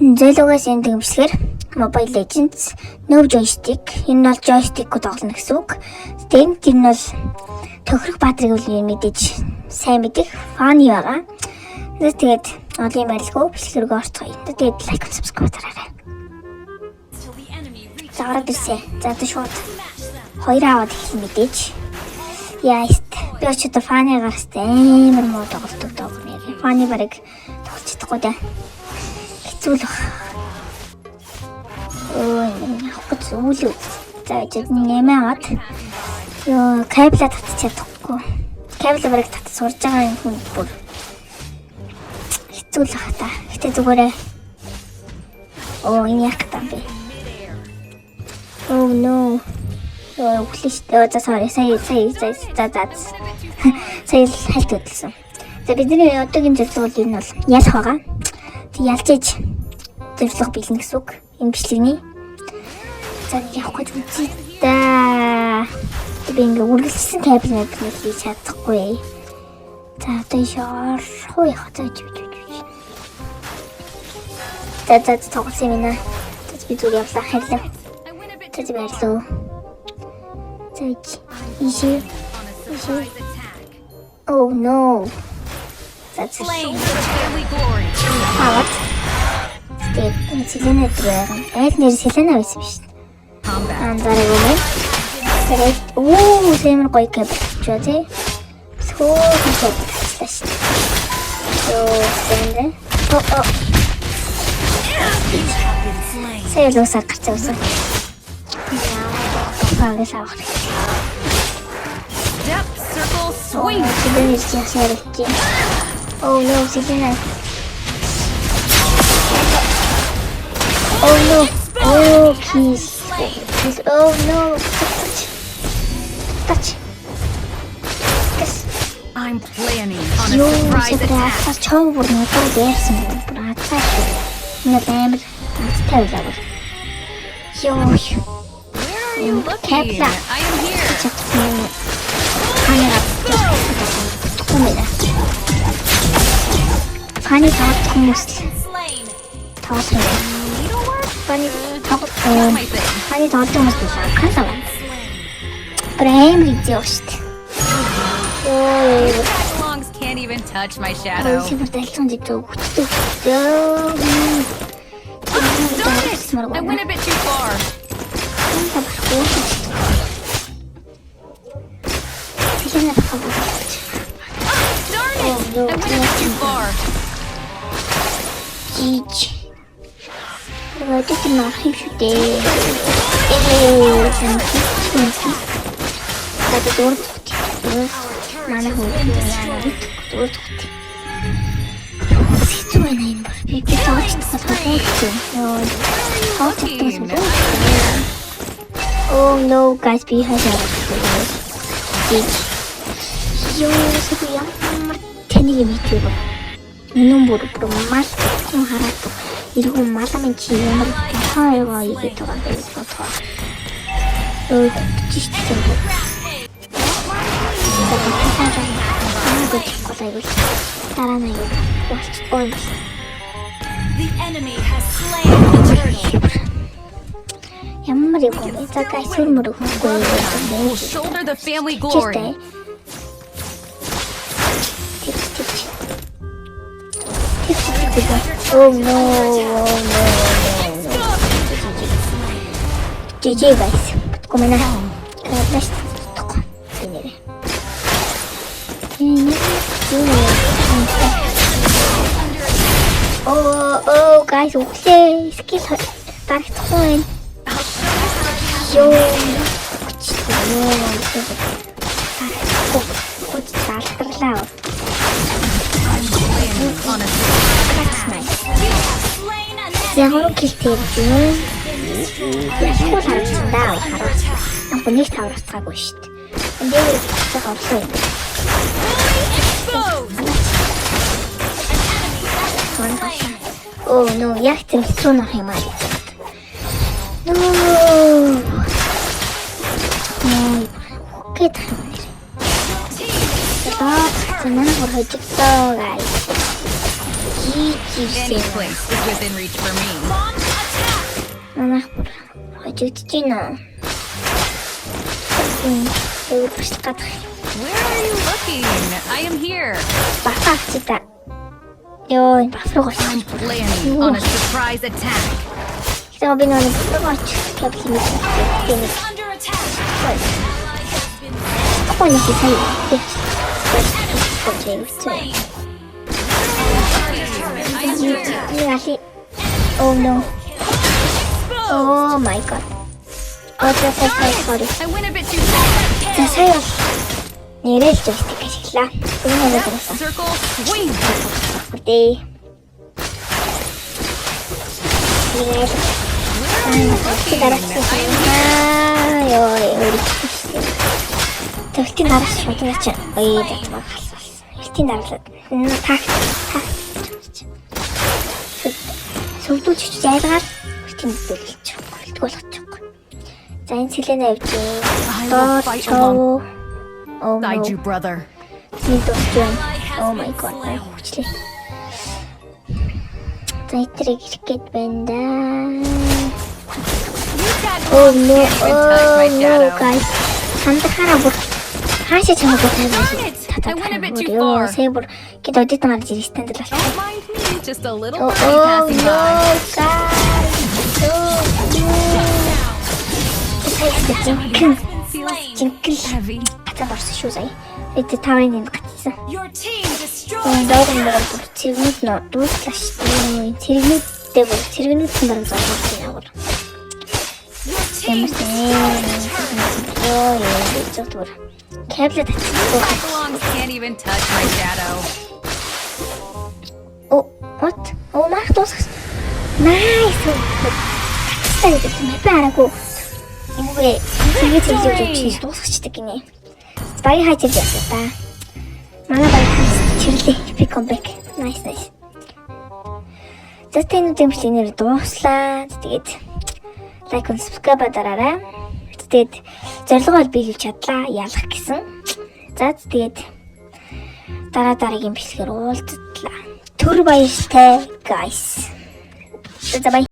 Зэлогоос энэ дэмжлэгээр Mobile Legends Noob Joystick энэ бол joystick-г тоглоно гэсэн үг. Тэгээд энэ бол тохирох баатрыг үл мэдээж сайн мэдэх фаны байгаа. Тэгээд олон байлгүй бичлэгээрээ орцгоё. Тэгээд лайк and subscribe дараарай. Загараад ирсэ. За одоо шууд 2 аваад их мэдээж. Яаст. Би очиод фаны гарстай амар муу тоглолтог доогноо. Фаны барыг тоглож чадахгүй даа. Хэцүү л баг. Явах зүйл үү. За жид нэмээд ёо кабель татчих чадахгүй. Кабель барыг татчих сурж байгаа юм хүн бүр хэцүү л баг та. Гэтэ зүгээрээ энэ яг таа би. Oh no. Хүлээш. За sorry. Сая хальт өдөлсөн. За бидний одоогийн зөвлөгөө бол энэ бол ялах байгаа. Тэг ялж иж зөвлөгөө биелнэ гэсэн үг. Энэ бичлэгний. За явах гэж үзье да. Би ингээ үргэлжлсэн кабель мэдээ хийж чадахгүй. За одоо шоор хой хацаач. За тоглосон юм аа. Би зүг явлаа хайрлаа. За баярлалаа. Easy. Oh no. That's slain for the family glory. What? Step. Selena дөрөв. Айд нэр Selena байсан биш. Анзаарай гомэ. Тэгээд сэмэр гоё капчаа тий. Сөхөө капчаа шүү. Сэмэр. Сэлөө сар гарцсан. Step, circle, swing. Oh no, Selena. Oh no. Oh please. Oh no. Touch. Yes. I'm planning on a surprise attack. Where are you looking? I am here. Funny thought Longs can't even touch my shadow. Darn it! I went a bit too far. Darn it! I went a bit too far. Oh no, guys, be high. Yo, sabi ямар тэнийг мэдвэ. Минь бүр маш том хараад иргэн маламын чи ямар хаягаа игээд байгаа гэж бодоо. Чишт юм. The enemy has slain the turtle. Ямар юм бэ? За guys, сүрмөр өгөхгүй. We'll shoulder the family glory. Oh no. GG guys. ごめんなさい。出したとこ。いいね。Oh guys, okay. Skill dark Yo. Зягур гэлтэй юм. Яшгүй харагдсан даа. Намайг нэг таврацгаагүй шүү дээ. Энд дээр цэцэг авсан юм. Oh no, яг тэр хэцүү нах юм аа. No. Get him. Stop. Jangan berhujung guys. Any place is within reach for me. Манайх бүр хожигдож байна. Өөвчлөх гадах. Where are you looking? I am here. Бафаачта. Йоо, бафруу I'm planning on a surprise attack. Тэгээ би нэг бафрууч кабл хийх. Окей, сая. Oh no. Oh my god. Sorry. I went a bit too fast. За сая бол нэрэл joystick ашиглаа. Энэ нэг байсан. Circle swing. Үгүй. Нэрэл. Тэгтийн дараас шууд яач. Ой датмаг халсан. Тэгтийн дараад так. Сүрдүүлж зайлгаар тэгтийн дүүлж. Тэгтгүүлж байгаа. За энэ сэлэнэ авч. Oh no. Guide you, brother. Oh my god. Хүчлээ. За итрийг ирэх гээд байна да. Oh no. Oh guys. Сандахаараа бүр хаашаа чамайг I went a bit too far. Сэбэр гээд одит марж ирэх стандарт болчихсон. Don't mind me, just a little Oh birdie passing no by. guys. Feels heavy. Хатаа борсон шүү сая. Эд тавын энд гатсан. Your team destroyed. Догондор цэргнүүд нөө дууслаа шүү. Цэргнүүдтэй бүр цэргнүүд нь бараг зогсож байна. Your team Ёо, кабель татчихсан. Belongs can't even touch my shadow. Oh, what? Oh, мах дуусах. Nice. Тастай гэдэг юм байна. Энийг тэгээд дуусчихдаг гинэ. Баяр хайж ирж байна та. Манай баяр чирлээ. Epic comeback. Nice. За тэнүү дэмжлэгнэр дууслаа. Тэгээд лайк and subscribe дараарай. Тэгээд зорилгоо биелүүлж чадлаа. Ялах гэсэн. За тэгээд дараагийн бичлэгээр уулзтлаа. Түр баяртай guys. За бай.